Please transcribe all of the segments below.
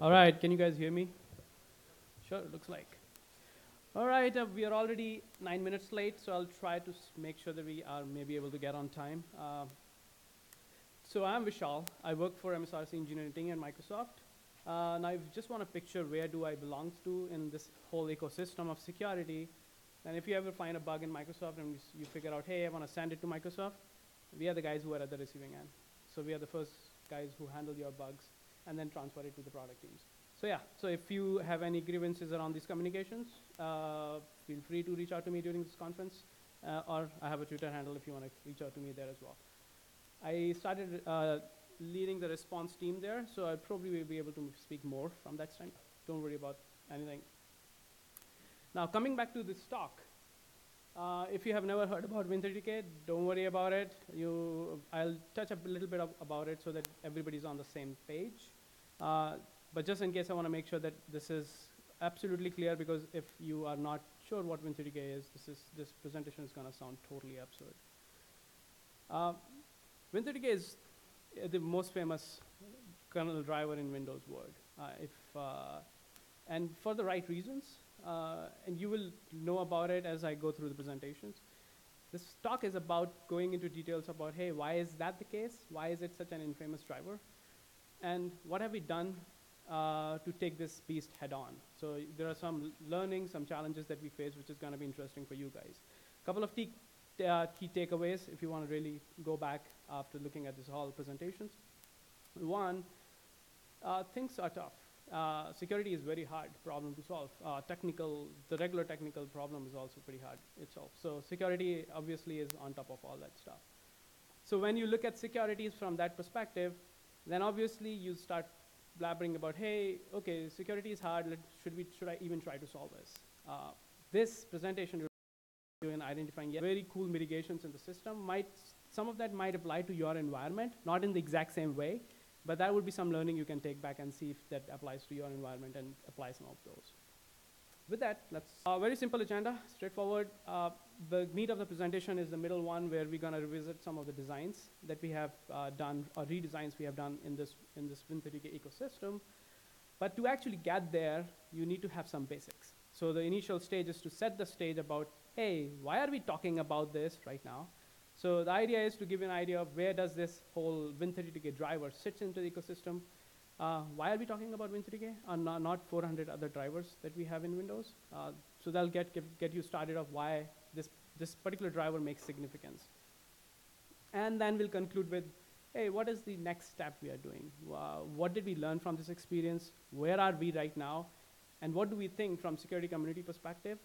All right, can you guys hear me? Sure, it looks like. All right, we are already 9 minutes late, so I'll try to make sure that we are maybe able to get on time. So I'm Vishal. I work for MSRC Engineering at Microsoft. Now, if you just want to picture where do I belong to in this whole ecosystem of security, and if you ever find a bug in Microsoft and you figure out, hey, I want to send it to Microsoft, we are the guys who are at the receiving end. So we are the first guys who handle your bugs and then transfer it to the product teams. So yeah, so if you have any grievances around these communications, feel free to reach out to me during this conference, or I have a Twitter handle if you want to reach out to me there as well. I started leading the response team there, so I probably will be able to speak more from that stand. Don't worry about anything. Now, coming back to this talk, if you have never heard about Win30k, don't worry about it. I'll touch a little bit about it so that everybody's on the same page. But just in case, I want to make sure that this is absolutely clear, because if you are not sure what Win30k is, this presentation is going to sound totally absurd. Win30k is the most famous kernel driver in Windows world, and for the right reasons. And you will know about it as I go through the presentations. This talk is about going into details about, hey, why is that the case? Why is it such an infamous driver? And what have we done to take this beast head on? So there are some learnings, some challenges that we face, which is going to be interesting for you guys. A couple of key takeaways if you want to really go back after looking at this whole presentations. One, things are tough. Security is very hard problem to solve. The regular technical problem is also pretty hard itself. So security obviously is on top of all that stuff. So when you look at securities from that perspective, then obviously you start blabbering about, hey, okay, security is hard. Should I even try to solve this? This presentation will in identifying very cool mitigations in the system. Some of that might apply to your environment, not in the exact same way, but that would be some learning you can take back and see if that applies to your environment and apply some of those. With that, let's very simple agenda, straightforward. The meat of the presentation is the middle one, where we're going to revisit some of the designs that we have done, or redesigns we have done in this Win30k ecosystem. But to actually get there, you need to have some basics. So the initial stage is to set the stage about, hey, why are we talking about this right now? So the idea is to give you an idea of where does this whole Win30k driver sits into the ecosystem. Why are we talking about Win30k and not 400 other drivers that we have in Windows? So that'll get you started of why this particular driver makes significance. And then we'll conclude with, hey, what is the next step we are doing? What did we learn from this experience? Where are we right now? And what do we think from security community perspective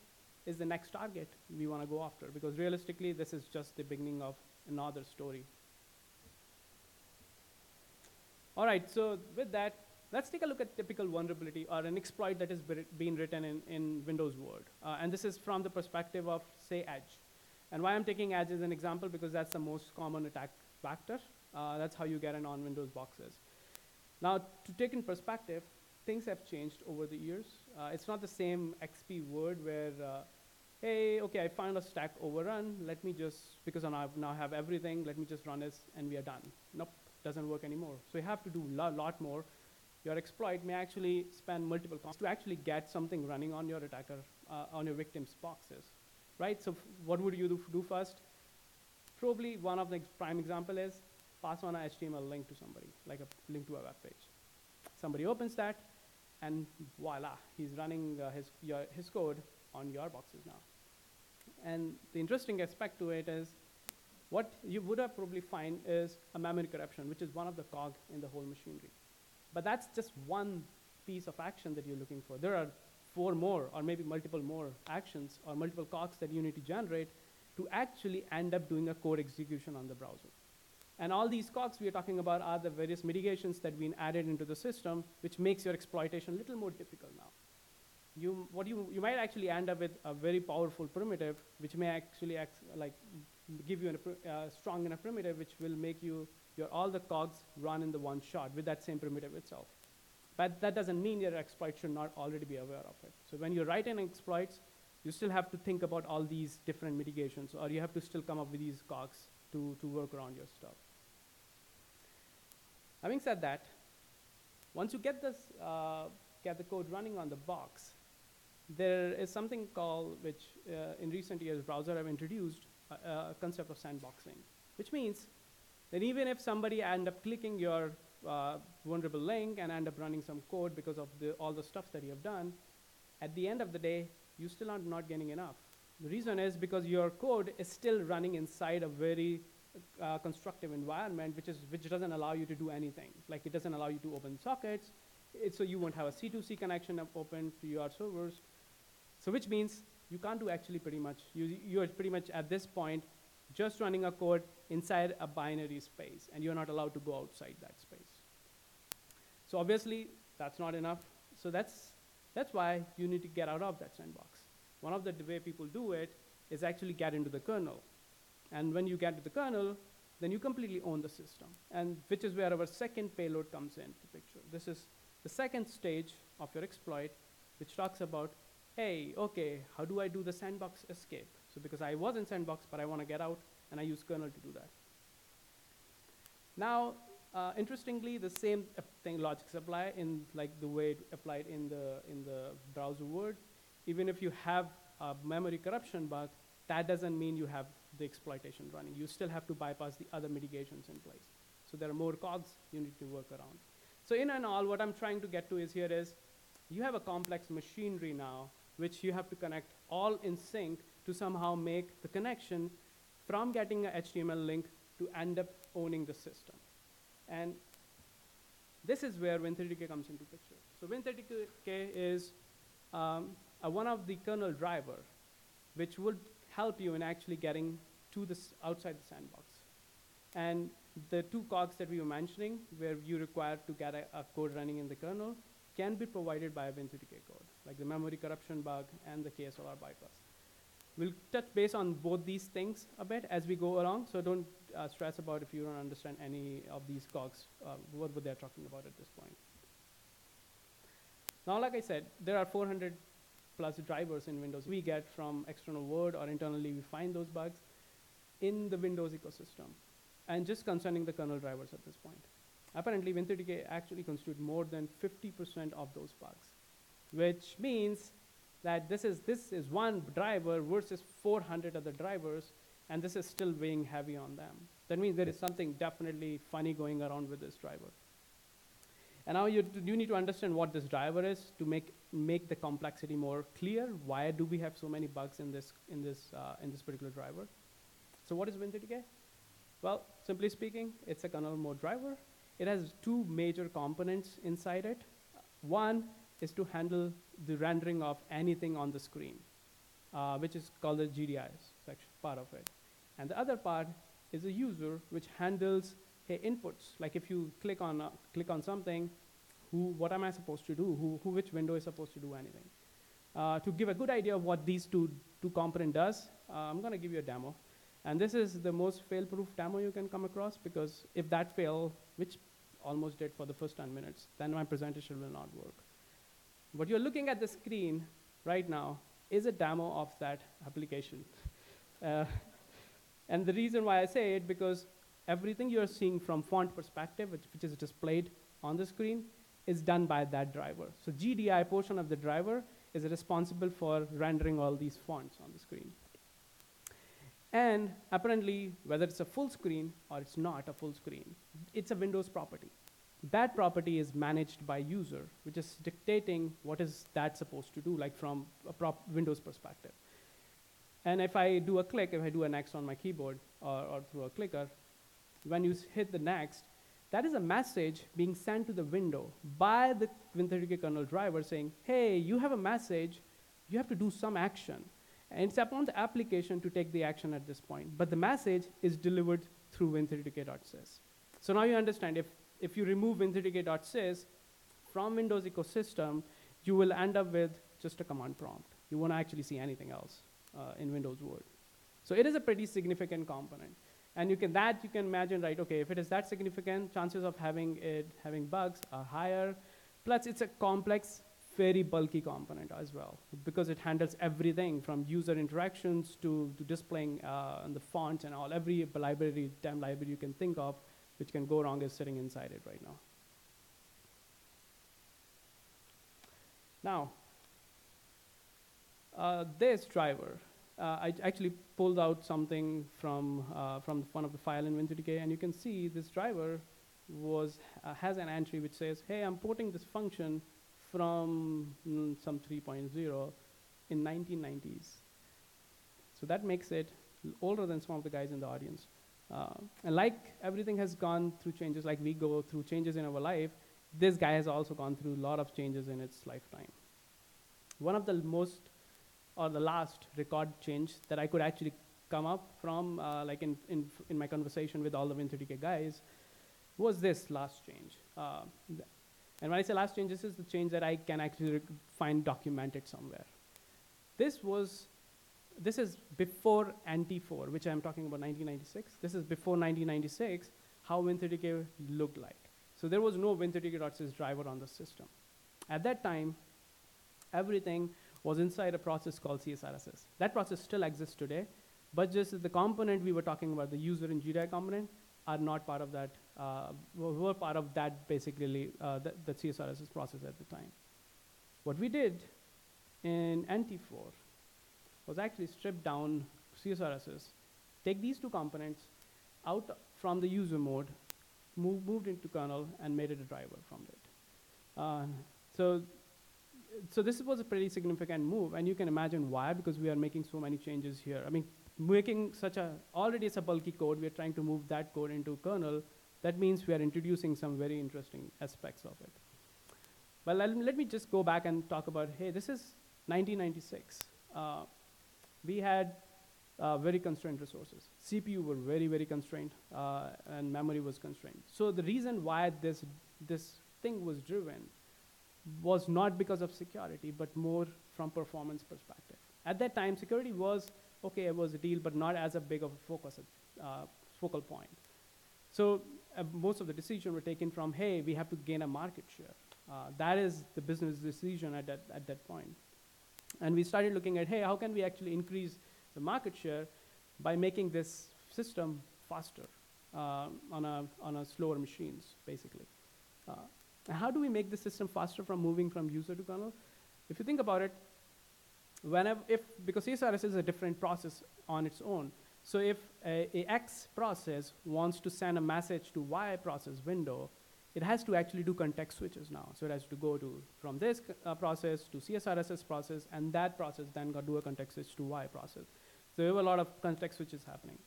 is the next target we want to go after? Because realistically, this is just the beginning of another story. All right, so with that, let's take a look at typical vulnerability or an exploit that has been written in Windows world. And this is from the perspective of, say, Edge. And why I'm taking Edge as an example, because that's the most common attack vector. That's how you get in on Windows boxes. Now, to take in perspective, things have changed over the years. It's not the same XP word where, hey, okay, I found a stack overrun. Let me just, because I now have everything, let me just run this and we are done. Nope, doesn't work anymore. So you have to do a lot more. Your exploit may actually span multiple costs to actually get something running on your attacker, on your victim's boxes, right? So what would you do first? Probably one of the prime example is pass on a HTML link to somebody, like a link to a web page. Somebody opens that, and voila, he's running his code on your boxes now. And the interesting aspect to it is, what you would have probably find is a memory corruption, which is one of the cog in the whole machinery. But that's just one piece of action that you're looking for. There are 4 more, or maybe multiple more actions, or multiple cogs that you need to generate to actually end up doing a code execution on the browser. And all these cogs we are talking about are the various mitigations that have been added into the system, which makes your exploitation a little more difficult now. You might actually end up with a very powerful primitive, which may actually give you a strong enough primitive, which will make all the cogs run in the one shot with that same primitive itself. But that doesn't mean your exploit should not already be aware of it. So when you write in exploits, you still have to think about all these different mitigations, or you have to still come up with these cogs to work around your stuff. Having said that, Once you get this, get the code running on the box, there is something called, which in recent years browsers have introduced, a concept of sandboxing, which means that even if somebody end up clicking your vulnerable link and end up running some code because of all the stuff that you have done, at the end of the day, you still are not getting enough. The reason is because your code is still running inside a very constructive environment, which doesn't allow you to do anything. Like, it doesn't allow you to open sockets, so you won't have a C2C connection open to your servers. So which means you can't do actually pretty much. You're pretty much at this point just running a code inside a binary space, and you're not allowed to go outside that space. So obviously, that's not enough. So that's why you need to get out of that sandbox. One of the way people do it is actually get into the kernel. And when you get to the kernel, then you completely own the system, and which is where our second payload comes into the picture. This is the second stage of your exploit, which talks about, hey, okay, how do I do the sandbox escape? So because I was in sandbox, but I want to get out, and I use kernel to do that. Now, interestingly, the same thing logics apply in like the way it applied in the browser world. Even if you have a memory corruption bug, that doesn't mean you have the exploitation running. You still have to bypass the other mitigations in place. So there are more cogs you need to work around. So in and all, what I'm trying to get to is here is, you have a complex machinery now, which you have to connect all in sync to somehow make the connection from getting an HTML link to end up owning the system. And this is where Win30k comes into picture. So Win30k is one of the kernel driver, which would help you in actually getting to this outside the sandbox. And the two cogs that we were mentioning, where you require to get a code running in the kernel, can be provided by a Win30k code, like the memory corruption bug and the KSLR bypass. We'll touch base on both these things a bit as we go along, so don't stress about if you don't understand any of these cogs, what they're talking about at this point. Now, like I said, there are 400 plus drivers in Windows we get from external world, or internally we find those bugs in the Windows ecosystem. And just concerning the kernel drivers at this point. Apparently, Win30k actually constitute more than 50% of those bugs, which means that this is one driver versus 400 other drivers, and this is still weighing heavy on them. That means there is something definitely funny going around with this driver. And now you need to understand what this driver is to make the complexity more clear. Why do we have so many bugs in this particular driver? So what is Win30k? Well, simply speaking, it's a kernel mode driver. It has two major components inside it. One is to handle the rendering of anything on the screen, which is called the GDI section part of it. And the other part is a user which handles inputs. Like if you click on something, what am I supposed to do? Which window is supposed to do anything? To give a good idea of what these two component does, I'm going to give you a demo. And this is the most fail-proof demo you can come across, because if that fail, which almost did for the first 10 minutes, then my presentation will not work. What you're looking at the screen right now is a demo of that application. And the reason why I say it, because everything you're seeing from font perspective, which is displayed on the screen, is done by that driver. So GDI portion of the driver is responsible for rendering all these fonts on the screen. And apparently, whether it's a full screen or it's not a full screen, it's a Windows property. That property is managed by user, which is dictating what is that supposed to do, like from a Windows perspective. And if I do a click, if I do a next on my keyboard or through a clicker, when you hit the next, that is a message being sent to the window by the Win30k kernel driver saying, hey, you have a message, you have to do some action. And it's upon the application to take the action at this point. But the message is delivered through Win30k.sys. So now you understand, if you remove Win30k.sys from Windows ecosystem, you will end up with just a command prompt. You won't actually see anything else in Windows world. So it is a pretty significant component. And you can imagine, right, okay, if it is that significant, chances of having bugs are higher. Plus, it's a complex, very bulky component as well, because it handles everything from user interactions to displaying the fonts and all. Every damn library you can think of which can go wrong is sitting inside it right now. Now, this driver, I actually pulled out something from one of the file in Win30k, and you can see this driver has an entry which says, hey, I'm porting this function from some 3.0 in 1990s. So that makes it older than some of the guys in the audience. And like everything has gone through changes, like we go through changes in our life, this guy has also gone through a lot of changes in its lifetime. One of the most, or the last record change that I could actually come up from, like in my conversation with all the Win30k guys, was this last change. And when I say last change, this is the change that I can actually find documented somewhere. This is before NT4, which I'm talking about 1996. This is before 1996, how Win30k looked like. So there was no Win30k.sys driver on the system. At that time, everything was inside a process called CSRSS. That process still exists today, but just the component we were talking about, the user and GDI component, are not part of that, were part of that basically, the CSRSS process at the time. What we did in NT4 was actually strip down CSRSS, take these two components out from the user mode, moved into kernel, and made it a driver from it. So this was a pretty significant move, and you can imagine why, because we are making so many changes here. I mean, making already it's a bulky code, we are trying to move that code into kernel. That means we are introducing some very interesting aspects of it. Well, let me just go back and talk about, hey, this is 1996. We had very constrained resources. CPU were very, very constrained, and memory was constrained. So the reason why this thing was driven was not because of security, but more from performance perspective. At that time, security was, okay, it was a deal, but not as a big of a focal point. So most of the decisions were taken from, hey, we have to gain a market share. That is the business decision at that point. And we started looking at, hey, how can we actually increase the market share by making this system faster on a slower machines, basically. How do we make the system faster from moving from user to kernel? If you think about it, because CSRS is a different process on its own, so if a X process wants to send a message to Y process window, it has to actually do context switches now. So it has to go from this process to CSRSS process, and that process then do a context switch to Y process. So there were a lot of context switches happening.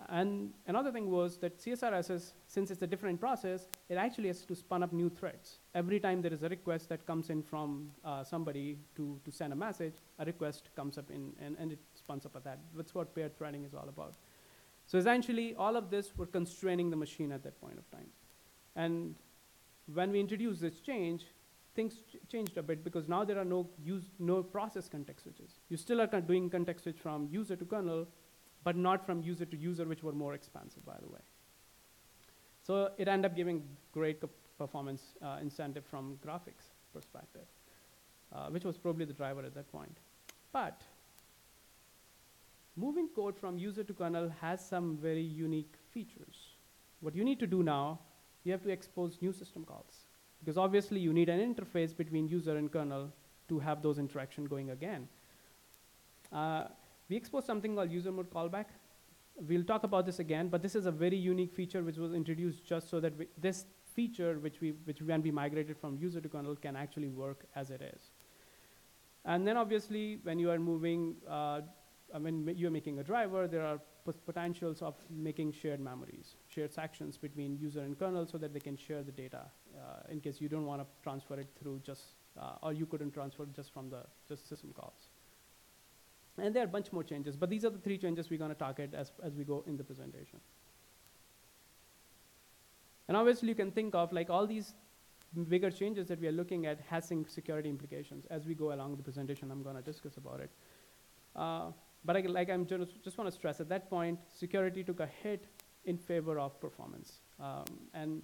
And another thing was that CSRSS, since it's a different process, it actually has to spun up new threads. Every time there is a request that comes in from somebody to send a message, a request comes up and it spuns up at that. That's what paired threading is all about. So essentially, all of this were constraining the machine at that point of time. And when we introduced this change, things changed a bit, because now there are no process context switches. You still are doing context switch from user to kernel, but not from user to user, which were more expensive, by the way. So it ended up giving great performance incentive from graphics perspective, which was probably the driver at that point. But moving code from user to kernel has some very unique features. What you need to do now, you have to expose new system calls, because obviously you need an interface between user and kernel to have those interactions going again. We exposed something called user mode callback. We'll talk about this again, but this is a very unique feature which was introduced just so that this feature, which when we migrated from user to kernel, can actually work as it is. And then obviously, when you are moving, when you're making a driver, there are potentials of making shared memories, shared sections between user and kernel, so that they can share the data in case you don't want to transfer it through or you couldn't transfer just from just system calls. And there are a bunch more changes, but these are the 3 changes we're going to target as we go in the presentation. And obviously, you can think of like all these bigger changes that we are looking at has some security implications. As we go along the presentation, I'm going to discuss about it. But I just want to stress, at that point, security took a hit in favor of performance. And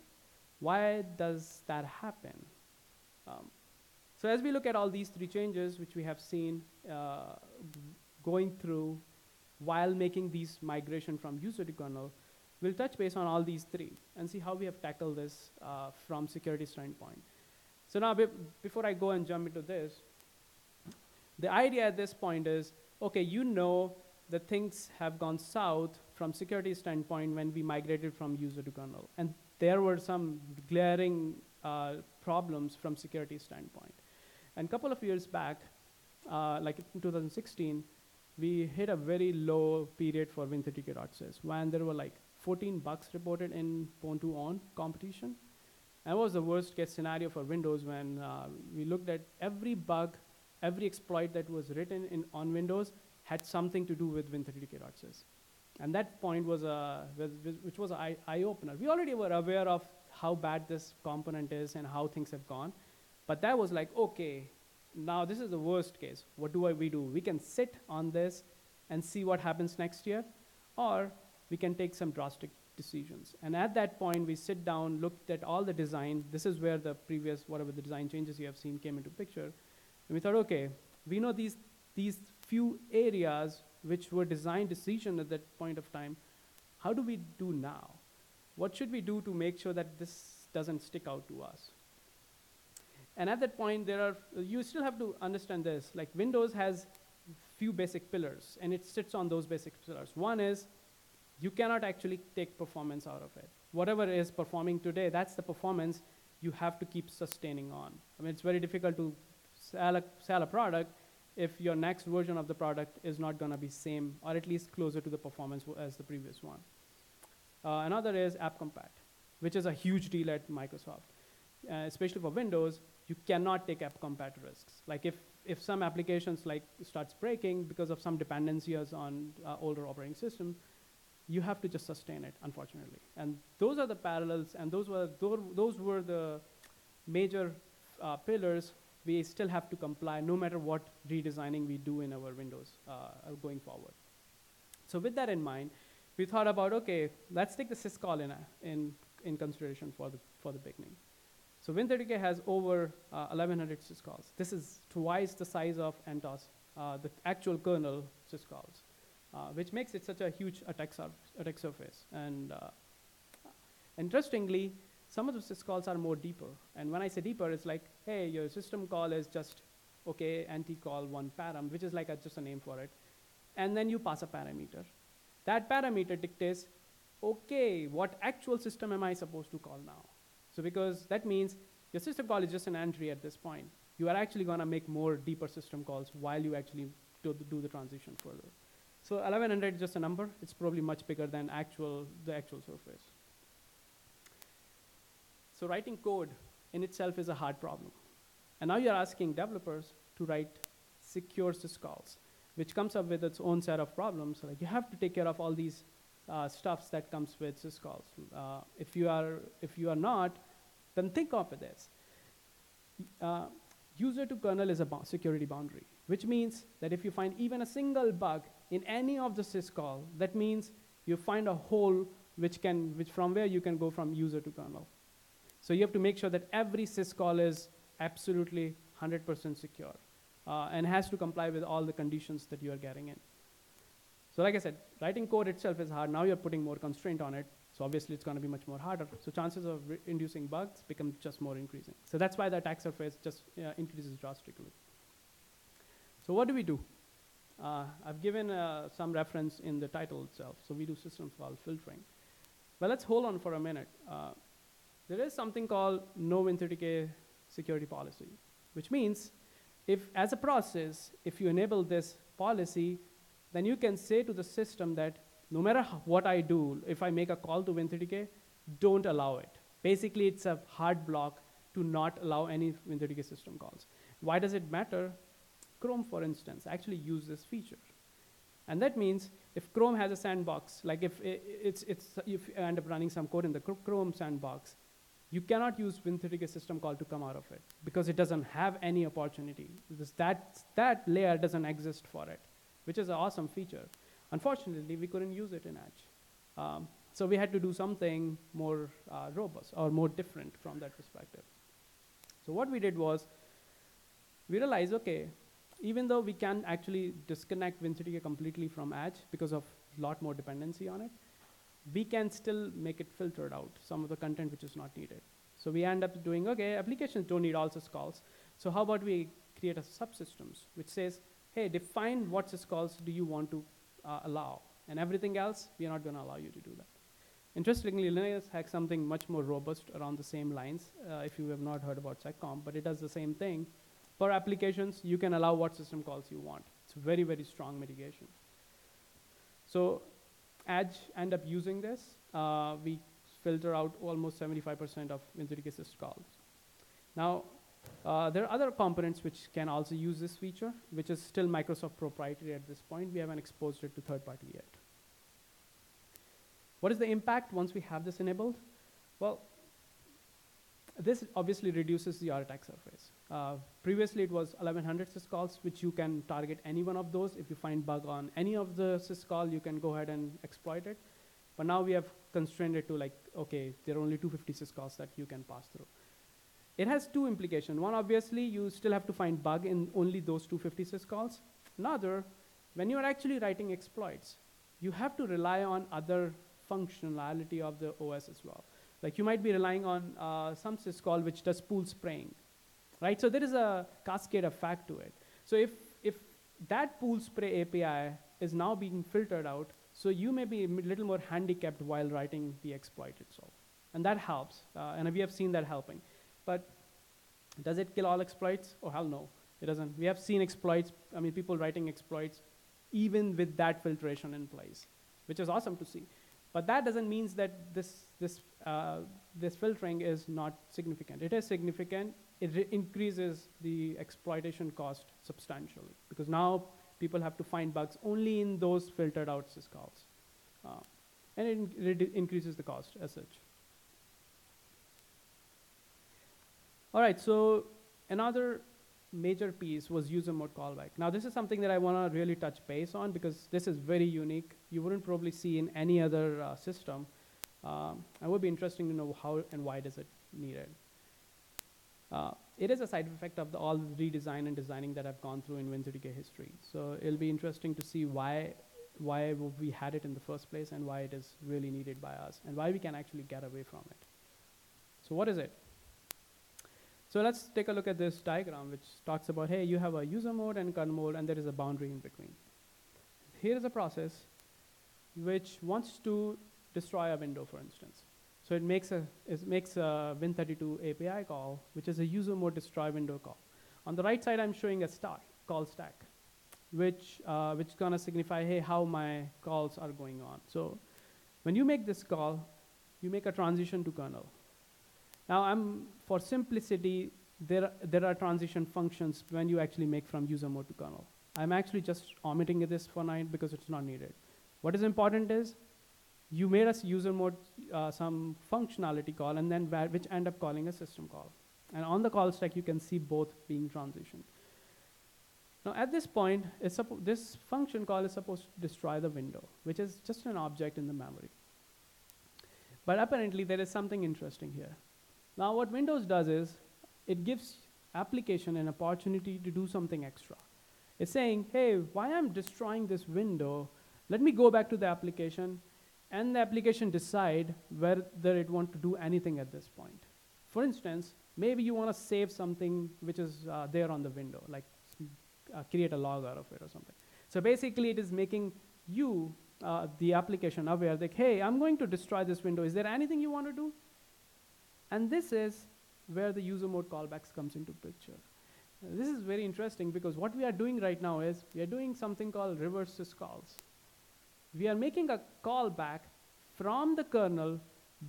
why does that happen? So as we look at all these 3 changes, which we have seen going through while making these migration from user to kernel, we'll touch base on all these 3 and see how we have tackled this from security standpoint. So now, before I go and jump into this, the idea at this point is, okay, you know that things have gone south from security standpoint when we migrated from user to kernel. And there were some glaring problems from security standpoint. And a couple of years back, like in 2016, we hit a very low period for Win30k.sys when there were like 14 bugs reported in Pwn2 on competition. And it was the worst case scenario for Windows when we looked at every bug, every exploit that was written on Windows had something to do with Win30k.sys. And that point was which was an eye-opener. We already were aware of how bad this component is and how things have gone. But that was like, okay, now this is the worst case. What do we do? We can sit on this and see what happens next year, or we can take some drastic decisions. And at that point, we sit down, looked at all the design. This is where the previous, whatever the design changes you have seen came into picture. And we thought, okay, we know these few areas which were design decision at that point of time. How do we do now? What should we do to make sure that this doesn't stick out to us? And at that point, you still have to understand this. Like Windows has few basic pillars, and it sits on those basic pillars. One is you cannot actually take performance out of it. Whatever is performing today, that's the performance you have to keep sustaining on. I mean, it's very difficult to sell a product if your next version of the product is not going to be same, or at least closer to the performance as the previous one. Another is AppCompat, which is a huge deal at Microsoft. Especially for Windows, you cannot take AppCompat risks. Like if some applications like starts breaking because of some dependencies on older operating system, you have to just sustain it, unfortunately. And those are the parallels, and those were the major pillars we still have to comply no matter what redesigning we do in our Windows going forward. So with that in mind, we thought about, okay, let's take the syscall in consideration for the beginning. So Win30k has over 1,100 syscalls. This is twice the size of NTOS, the actual kernel syscalls, which makes it such a huge attack surface. And interestingly, some of the syscalls are more deeper. And when I say deeper, it's like, hey, your system call is just, okay, anti-call one param, which is like just a name for it. And then you pass a parameter. That parameter dictates, okay, what actual system am I supposed to call now? So because that means your system call is just an entry at this point. You are actually going to make more deeper system calls while you actually do the transition further. So 1,100 is just a number. It's probably much bigger than the actual surface. So writing code in itself is a hard problem. And now you're asking developers to write secure syscalls, which comes up with its own set of problems. Like you have to take care of all these stuffs that comes with syscalls. If you are not, then think of this. User to kernel is a security boundary, which means that if you find even a single bug in any of the syscall, that means you find a hole which from where you can go from user to kernel. So you have to make sure that every syscall is absolutely 100% secure and has to comply with all the conditions that you are getting in. So like I said, writing code itself is hard. Now you're putting more constraint on it. So obviously it's going to be much more harder. So chances of inducing bugs become just more increasing. So that's why the attack surface just increases drastically. So what do we do? I've given some reference in the title itself. So we do system call filtering. Well, let's hold on for a minute. There is something called no Win30k security policy, which means as a process, if you enable this policy, then you can say to the system that no matter what I do, if I make a call to Win30k, don't allow it. Basically, it's a hard block to not allow any Win30k system calls. Why does it matter? Chrome, for instance, actually uses this feature. And that means if Chrome has a sandbox, like if you end up running some code in the Chrome sandbox, you cannot use Win30k system call to come out of it because it doesn't have any opportunity. Because that layer doesn't exist for it, which is an awesome feature. Unfortunately, we couldn't use it in Edge. So we had to do something more robust or more different from that perspective. So what we did was we realized, okay, even though we can actually disconnect Win30k completely from Edge because of a lot more dependency on it, we can still make it filtered out, some of the content which is not needed. So we end up doing, okay, applications don't need all syscalls. So how about we create a subsystems which says, hey, define what syscalls do you want to allow, and everything else, we are not going to allow you to do that. Interestingly, Linux has something much more robust around the same lines, if you have not heard about seccomp, but it does the same thing. For applications, you can allow what system calls you want. It's very, very strong mitigation. So Edge end up using this. We filter out almost 75% of WinZDK syscalls. Now, there are other components which can also use this feature, which is still Microsoft proprietary at this point. We haven't exposed it to third party yet. What is the impact once we have this enabled? Well, this obviously reduces the attack surface. Previously, it was 1100 syscalls, which you can target any one of those. If you find bug on any of the syscall, you can go ahead and exploit it. But now we have constrained it to like, okay, there are only 250 syscalls that you can pass through. It has two implications. One, obviously, you still have to find bug in only those 250 syscalls. Another, when you're actually writing exploits, you have to rely on other functionality of the OS as well. Like you might be relying on some syscall which does pool spraying, right? So there is a cascade effect to it. So if that pool spray API is now being filtered out, so you may be a little more handicapped while writing the exploit itself. And that helps, and we have seen that helping. But does it kill all exploits? Oh, hell no, it doesn't. We have seen exploits, I mean, people writing exploits even with that filtration in place, which is awesome to see. But that doesn't mean that this filtering is not significant. It is significant. It increases the exploitation cost substantially, because now people have to find bugs only in those filtered out syscalls. And it increases the cost as such. All right, so another major piece was user mode callback. Now this is something that I want to really touch base on, because this is very unique. You wouldn't probably see in any other system. It would be interesting to know how and why does it need it. It is a side effect of all the redesign and designing that I've gone through in WinZDK history. So it'll be interesting to see why we had it in the first place and why it is really needed by us and why we can actually get away from it. So what is it? So let's take a look at this diagram, which talks about, hey, you have a user mode and kernel mode, and there is a boundary in between. Here is a process which wants to destroy a window, for instance. So it makes a Win32 API call, which is a user mode destroy window call. On the right side, I'm showing a call stack, which is going to signify, hey, how my calls are going on. So when you make this call, you make a transition to kernel. Now, for simplicity, there are transition functions when you actually make from user mode to kernel. I'm actually just omitting this for now because it's not needed. What is important is you made a user mode some functionality call, and then which end up calling a system call. And on the call stack, you can see both being transitioned. Now, at this point, this function call is supposed to destroy the window, which is just an object in the memory. But apparently, there is something interesting here. Now, what Windows does is it gives application an opportunity to do something extra. It's saying, hey, why I'm destroying this window, let me go back to the application, and the application decide whether it wants to do anything at this point. For instance, maybe you want to save something which is there on the window, like create a log out of it or something. So basically, it is making you, the application, aware that, hey, I'm going to destroy this window. Is there anything you want to do? And this is where the user mode callbacks comes into picture. This is very interesting because what we are doing right now is we are doing something called reverse syscalls. We are making a callback from the kernel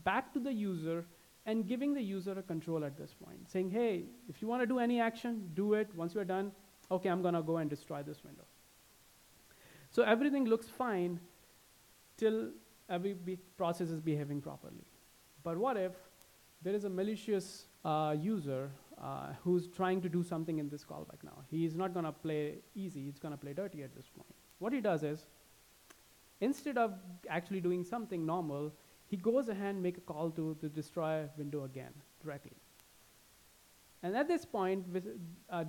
back to the user and giving the user a control at this point, saying, hey, if you want to do any action, do it. Once you're done, okay, I'm going to go and destroy this window. So everything looks fine till every process is behaving properly. But what if there is a malicious user who's trying to do something in this callback now? He's not going to play easy. He's going to play dirty at this point. What he does is, instead of actually doing something normal, he goes ahead and make a call to the destroy window again directly. And at this point, with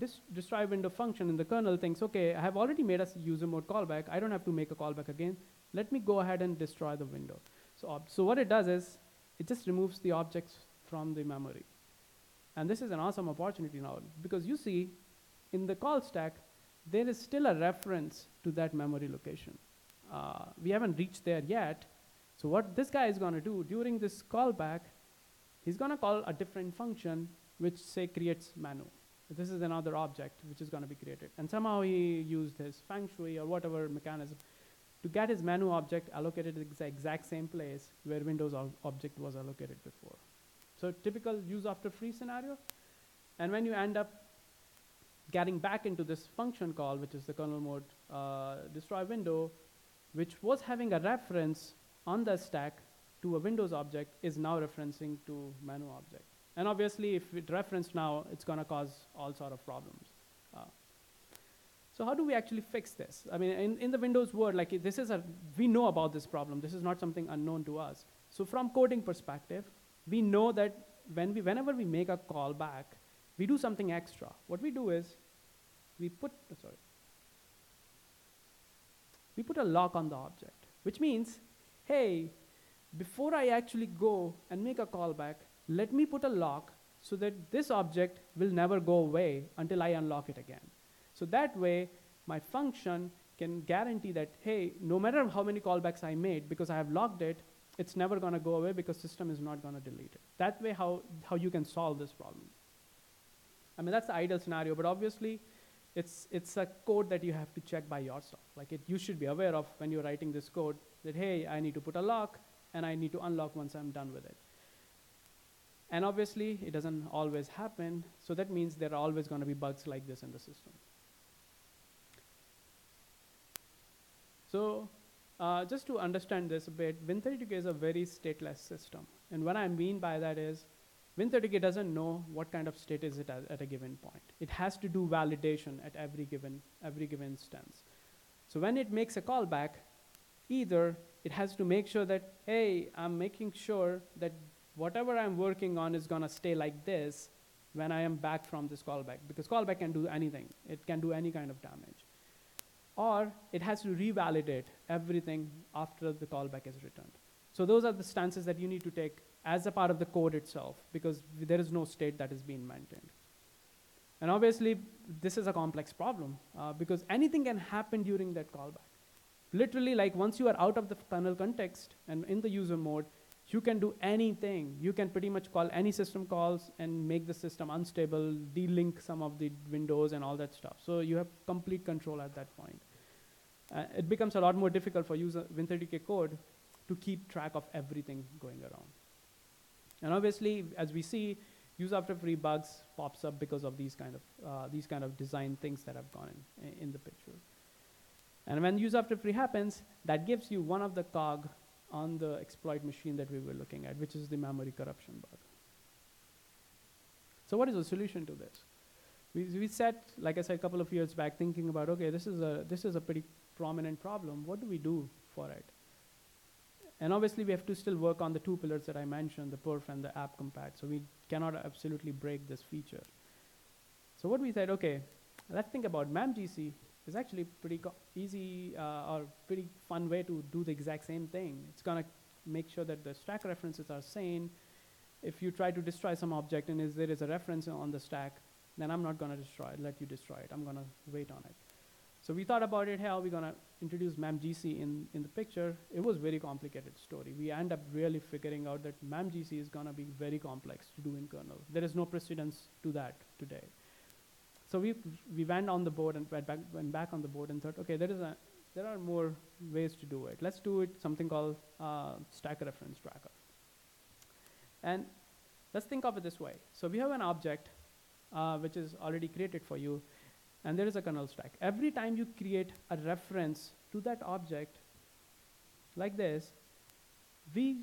this destroy window function in the kernel thinks, okay, I have already made a user mode callback. I don't have to make a callback again. Let me go ahead and destroy the window. So what it does is, it just removes the objects from the memory. And this is an awesome opportunity now, because you see, in the call stack, there is still a reference to that memory location. We haven't reached there yet. So what this guy is going to do during this callback, he's going to call a different function which, say, creates menu. This is another object which is going to be created. And somehow he used his feng shui or whatever mechanism to get his menu object allocated in the exact same place where Windows object was allocated before. So typical use after free scenario. And when you end up getting back into this function call, which is the kernel mode destroy window, which was having a reference on the stack to a Windows object, is now referencing to menu object. And obviously, if it referenced now, it's going to cause all sort of problems. So how do we actually fix this? I mean, in the Windows world, like we know about this problem. This is not something unknown to us. So from coding perspective, we know that whenever we make a callback, we do something extra. What we do is we put a lock on the object, which means, hey, before I actually go and make a callback, let me put a lock so that this object will never go away until I unlock it again. So that way, my function can guarantee that, hey, no matter how many callbacks I made, because I have locked it, it's never going to go away because system is not going to delete it. That way, how you can solve this problem. I mean, that's the ideal scenario, but obviously, it's a code that you have to check by yourself. Like you should be aware of when you're writing this code that, hey, I need to put a lock, and I need to unlock once I'm done with it. And obviously, it doesn't always happen, so that means there are always going to be bugs like this in the system. So just to understand this a bit, Win32k is a very stateless system. And what I mean by that is, Win32k doesn't know what kind of state is it at a given point. It has to do validation at every given instance. So when it makes a callback, either it has to make sure that, hey, I'm making sure that whatever I'm working on is going to stay like this when I am back from this callback, because callback can do anything. It can do any kind of damage. Or it has to revalidate everything after the callback is returned. So those are the stances that you need to take as a part of the code itself, because there is no state that is being maintained. And obviously, this is a complex problem, because anything can happen during that callback. Literally, like once you are out of the kernel context and in the user mode, you can do anything. You can pretty much call any system calls and make the system unstable, delink some of the windows and all that stuff. So you have complete control at that point. It becomes a lot more difficult for Win32k code to keep track of everything going around. And obviously, as we see, use after free bugs pops up because of these kind of design things that have gone in the picture. And when use after free happens, that gives you one of the cog on the exploit machine that we were looking at, which is the memory corruption bug. So what is the solution to this? We sat, like I said, a couple of years back, thinking about, okay, this is a pretty prominent problem. What do we do for it? And obviously, we have to still work on the two pillars that I mentioned, the perf and the app compat. So we cannot absolutely break this feature. So what we said, okay, let's think about memgc. Is actually pretty easy or pretty fun way to do the exact same thing. It's going to make sure that the stack references are sane. If you try to destroy some object and there is a reference on the stack, then I'm not going to let you destroy it. I'm going to wait on it. So we thought about it, how are we going to introduce memgc in the picture? It was a very complicated story. We end up really figuring out that memgc is going to be very complex to do in kernel. There is no precedence to that today. So we went on the board and went back on the board and thought, okay, there are more ways to do it. Let's do it something called stack reference tracker. And let's think of it this way. So we have an object which is already created for you, and there is a kernel stack. Every time you create a reference to that object like this, we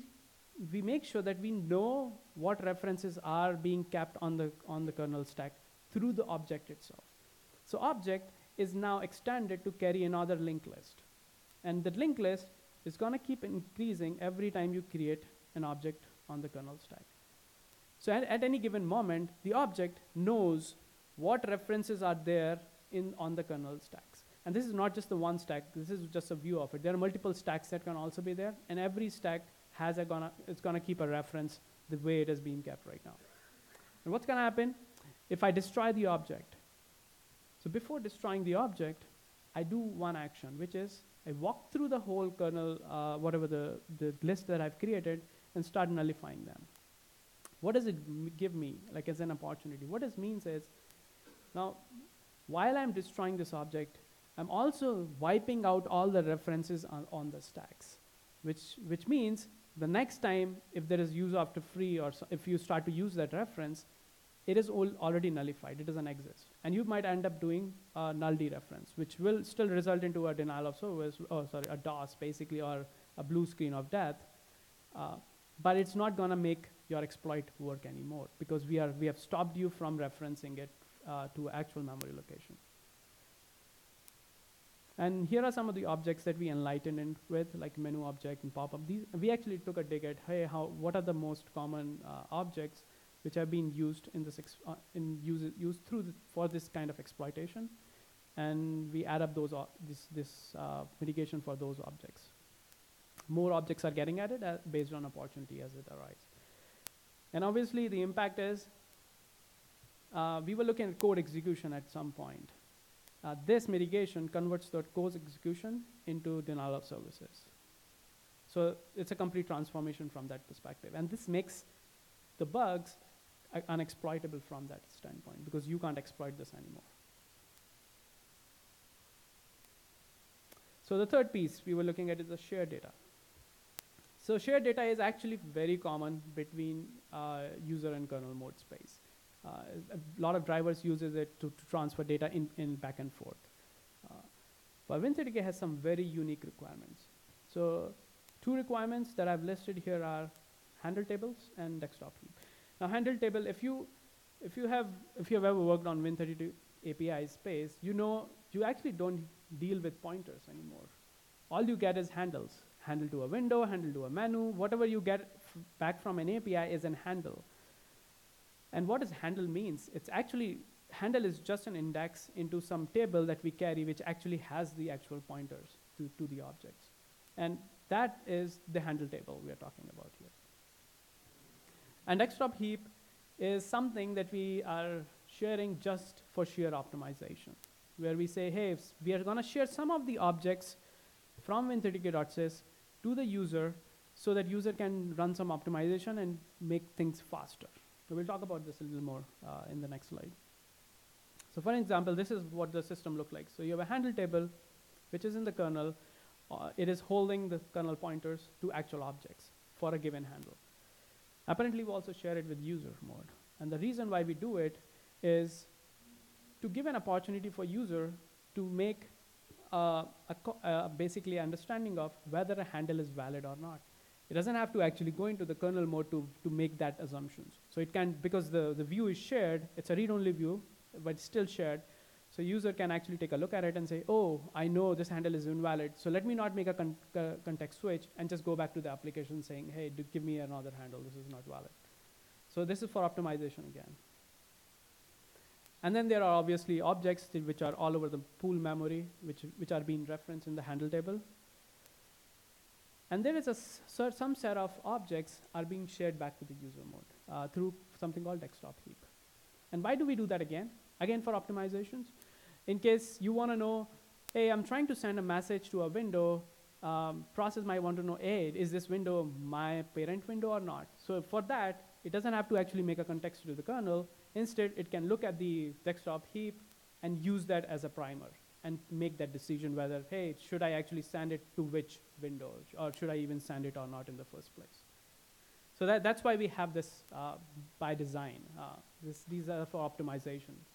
make sure that we know what references are being kept on the kernel stack through the object itself. So object is now extended to carry another linked list. And the linked list is going to keep increasing every time you create an object on the kernel stack. So at any given moment, the object knows what references are there on the kernel stacks. And this is not just the one stack. This is just a view of it. There are multiple stacks that can also be there. And every stack it's going to keep a reference the way it is being kept right now. And what's going to happen if I destroy the object? So before destroying the object, I do one action, which is I walk through the whole kernel, whatever the list that I've created, and start nullifying them. What does it give me, like as an opportunity? What it means is, now, while I'm destroying this object, I'm also wiping out all the references on the stacks, which means the next time if there is use after free, or if you start to use that reference, it is already nullified. It doesn't exist. And you might end up doing a null dereference, which will still result into a denial of service, a DOS basically, or a blue screen of death. But it's not going to make your exploit work anymore, because we have stopped you from referencing it to actual memory location. And here are some of the objects that we enlightened in with, like menu object and pop-up. We actually took a dig at, hey, what are the most common objects which have been used in this for this kind of exploitation, and we add up those mitigation for those objects. More objects are getting added based on opportunity as it arises. And obviously the impact is, we were looking at code execution at some point. This mitigation converts the code execution into denial of services. So it's a complete transformation from that perspective. And this makes the bugs unexploitable from that standpoint, because you can't exploit this anymore. So the third piece we were looking at is the shared data. So shared data is actually very common between user and kernel mode space. A lot of drivers uses it to transfer data in back and forth. But Win30k has some very unique requirements. So 2 requirements that I've listed here are handle tables and desktop heap. Now handle table, if you have ever worked on Win32 API space, you actually don't deal with pointers anymore. All you get is handles. Handle to a window, handle to a menu, whatever you get back from an API is an handle. And what does handle means? It's actually, handle is just an index into some table that we carry, which actually has the actual pointers to the objects. And that is the handle table we are talking about here. And desktop heap is something that we are sharing just for sheer optimization, where we say, hey, we are going to share some of the objects from Win30k.sys to the user so that user can run some optimization and make things faster. So we'll talk about this a little more in the next slide. So for example, this is what the system looks like. So you have a handle table, which is in the kernel. It is holding the kernel pointers to actual objects for a given handle. Apparently, we also share it with user mode. And the reason why we do it is to give an opportunity for user to make basically understanding of whether a handle is valid or not. It doesn't have to actually go into the kernel mode to make that assumptions. So it can, because the view is shared, it's a read-only view, but it's still shared. So user can actually take a look at it and say, oh, I know this handle is invalid, so let me not make a context switch and just go back to the application saying, hey, give me another handle, this is not valid. So this is for optimization again. And then there are obviously objects which are all over the pool memory, which are being referenced in the handle table. And there is some set of objects are being shared back to the user mode through something called desktop heap. And why do we do that again? Again, for optimizations. In case you want to know, hey, I'm trying to send a message to a window, process might want to know, hey, is this window my parent window or not? So for that, it doesn't have to actually make a context to the kernel. Instead, it can look at the desktop heap and use that as a primer and make that decision whether, hey, should I actually send it to which window, or should I even send it or not in the first place? So that's why we have this by design. These are for optimizations.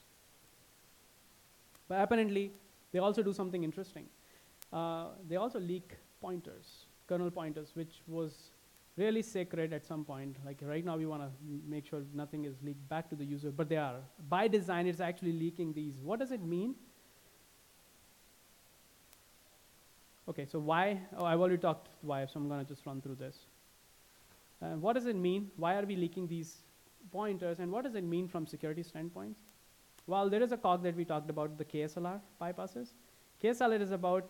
But apparently, they also do something interesting. They also leak pointers, kernel pointers, which was really sacred at some point. Like right now, we want to make sure nothing is leaked back to the user, but they are. By design, it's actually leaking these. What does it mean? Okay, so why? Oh, I've already talked why, so I'm going to just run through this. What does it mean? Why are we leaking these pointers, and what does it mean from security standpoints? Well, there is a cog that we talked about, the KSLR bypasses. KSLR is about,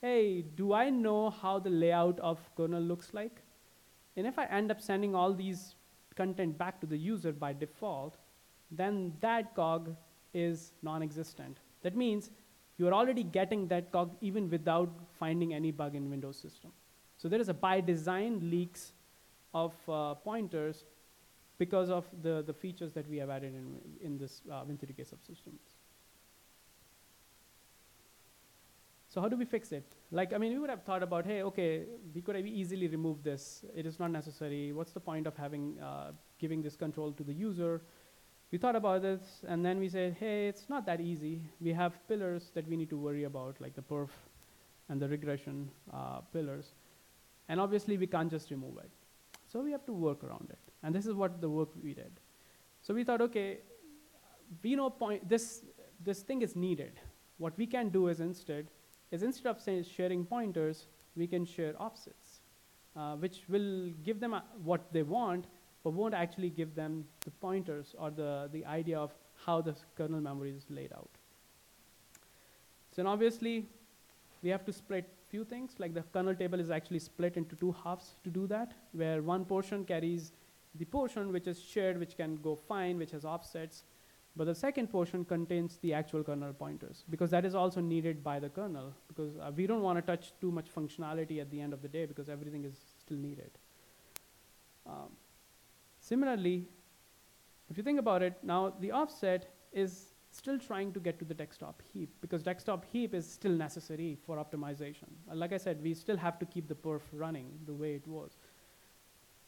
hey, do I know how the layout of kernel looks like? And if I end up sending all these content back to the user by default, then that cog is non-existent. That means you're already getting that cog even without finding any bug in Windows system. So there is a by design leaks of pointers because of the features that we have added in this Win32k subsystems. So how do we fix it? Like, I mean, we would have thought about, hey, okay, we could have easily removed this. It is not necessary. What's the point of having giving this control to the user? We thought about this, and then we said, hey, it's not that easy. We have pillars that we need to worry about, like the perf and the regression pillars. And obviously, we can't just remove it. So we have to work around it. And this is what the work we did. So we thought, okay, we know this thing is needed. What we can do is instead of sharing pointers, we can share offsets, which will give them what they want, but won't actually give them the pointers or the idea of how the kernel memory is laid out. So then obviously, we have to split few things, like the kernel table is actually split into two halves to do that, where one portion carries the portion which is shared, which can go fine, which has offsets, but the second portion contains the actual kernel pointers, because that is also needed by the kernel, because we don't want to touch too much functionality at the end of the day, because everything is still needed. Similarly, if you think about it, now the offset is still trying to get to the desktop heap, because desktop heap is still necessary for optimization. Like I said, we still have to keep the perf running the way it was.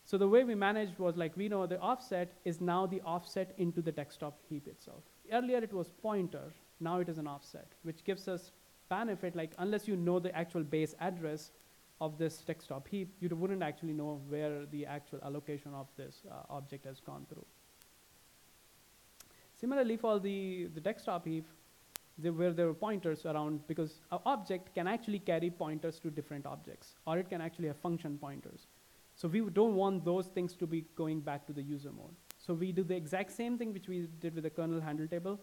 So the way we managed was, like, we know the offset is now the offset into the desktop heap itself. Earlier it was pointer, now it is an offset, which gives us benefit, like unless you know the actual base address of this desktop heap, you wouldn't actually know where the actual allocation of this object has gone through. Similarly, for the desktop heap, where there were pointers around, because an object can actually carry pointers to different objects, or it can actually have function pointers. So we don't want those things to be going back to the user mode. So we do the exact same thing which we did with the kernel handle table,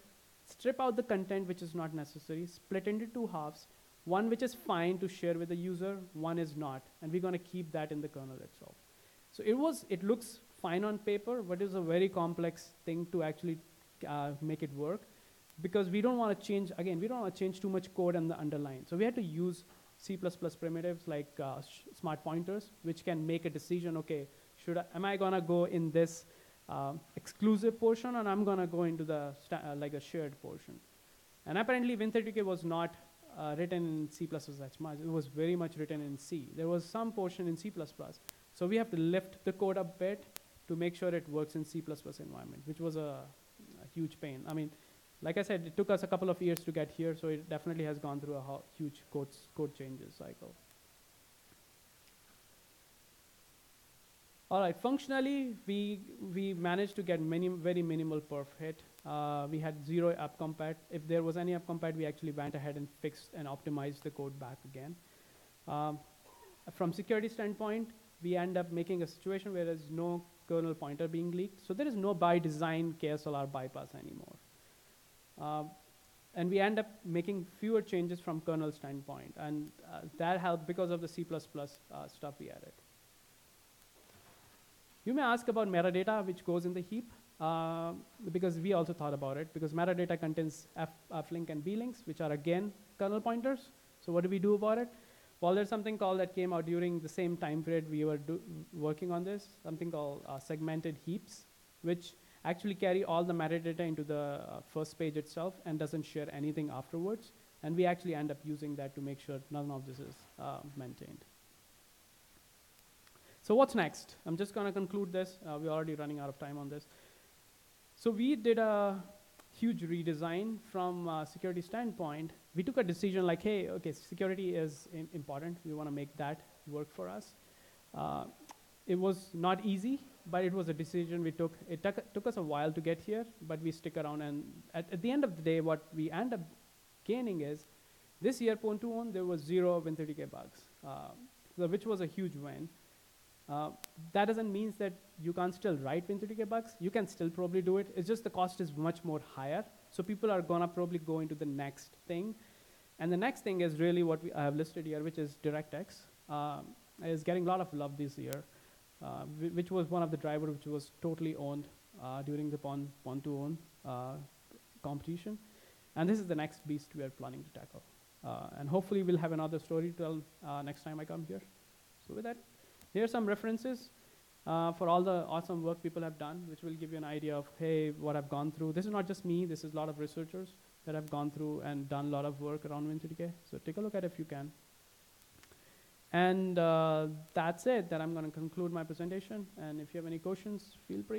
strip out the content which is not necessary, split into two halves, one which is fine to share with the user, one is not, and we're going to keep that in the kernel itself. So it looks fine on paper, but it's a very complex thing to actually make it work, because we don't want to change, again, we don't want to change too much code on the underline. So we had to use C++ primitives like smart pointers, which can make a decision, okay, am I gonna go in this exclusive portion, or I'm gonna go into the like a shared portion? And apparently Win32k was not written in C++ that much. It was very much written in C. There was some portion in C++. So we have to lift the code a bit to make sure it works in C++ environment, which was a huge pain. I mean, like I said, it took us a couple of years to get here, so it definitely has gone through a huge code changes cycle. All right, functionally, we managed to get very minimal perf hit. We had 0 upcompat. If there was any upcompat, we actually went ahead and fixed and optimized the code back again. From security standpoint, we end up making a situation where there's no kernel pointer being leaked. So there is no by design KSLR bypass anymore. And we end up making fewer changes from kernel standpoint. And that helped because of the C++ stuff we added. You may ask about metadata, which goes in the heap, because we also thought about it, because metadata contains flink and blinks, which are, again, kernel pointers. So what do we do about it? Well, there's something called that came out during the same time period we were working on this, something called segmented heaps, which actually carry all the metadata into the first page itself and doesn't share anything afterwards. And we actually end up using that to make sure none of this is maintained. So what's next? I'm just going to conclude this. We're already running out of time on this. So we did a huge redesign from a security standpoint. We took a decision like, hey, okay, security is important. We want to make that work for us. It was not easy, but it was a decision we took. It took us a while to get here, but we stick around. And at the end of the day, what we end up gaining is, this year, Pwn2Own, there was 0 Win32k bugs, which was a huge win. That doesn't mean that you can't still write Win32k bugs. You can still probably do it. It's just the cost is much more higher. So people are going to probably go into the next thing. And the next thing is really what I have listed here, which is DirectX. Is getting a lot of love this year. which was one of the driver which was totally owned during the Pon2Own competition. And this is the next beast we are planning to tackle. And hopefully we'll have another story to tell next time I come here. So with that, here are some references for all the awesome work people have done, which will give you an idea of, hey, what I've gone through. This is not just me, this is a lot of researchers that have gone through and done a lot of work around Win2Decay. So take a look at it if you can. And that's it, that I'm gonna conclude my presentation. And if you have any questions, feel free.